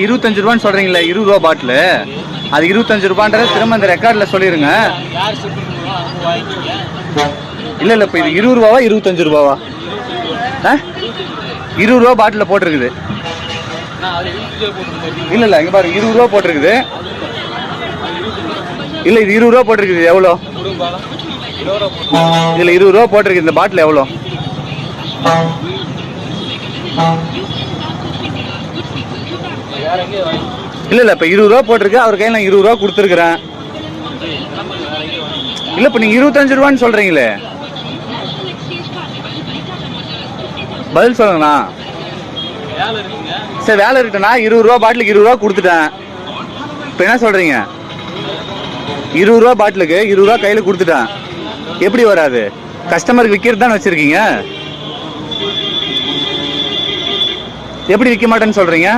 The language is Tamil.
25 ரூபான்னு சொல்றீங்களே, 20 ரூபா பாட்டில். அது 25 ரூபான்றத திரும்ப இந்த ரெக்கார்டில் சொல்லிடுங்க. இல்லை இப்போ இது 20 ரூபாவா 25 ரூபாவா? 20 ரூபா பாட்டில் போட்டிருக்குது. இல்லை இங்கே பாரு, 20 ரூபா போட்டிருக்குது. இல்லை இது 20 ரூபா போட்டிருக்குது. எவ்வளோ? இதில் 20 ரூபா போட்டிருக்கு. இந்த பாட்டில் எவ்வளோ? இல்லை இப்போ 20 ரூபா போட்டிருக்கு. அவர் கையில் நான் 20 ரூபா கொடுத்துருக்குறேன். இல்லை இப்போ நீங்கள் 25 ரூபான்னு சொல்கிறீங்களே, பதில் சொல்லுங்கண்ணா. சரி வேலை இருக்குண்ணா. 20 ரூபா பாட்டிலுக்கு 20 ரூபா கொடுத்துட்டேன். இப்போ என்ன சொல்கிறீங்க? 20 ரூபா பாட்டிலுக்கு 20 ரூபா கையில் கொடுத்துட்டேன். எப்படி வராது? கஸ்டமருக்கு விற்கிறது தானே வச்சுருக்கீங்க. எப்படி விற்க மாட்டேன்னு சொல்கிறீங்க?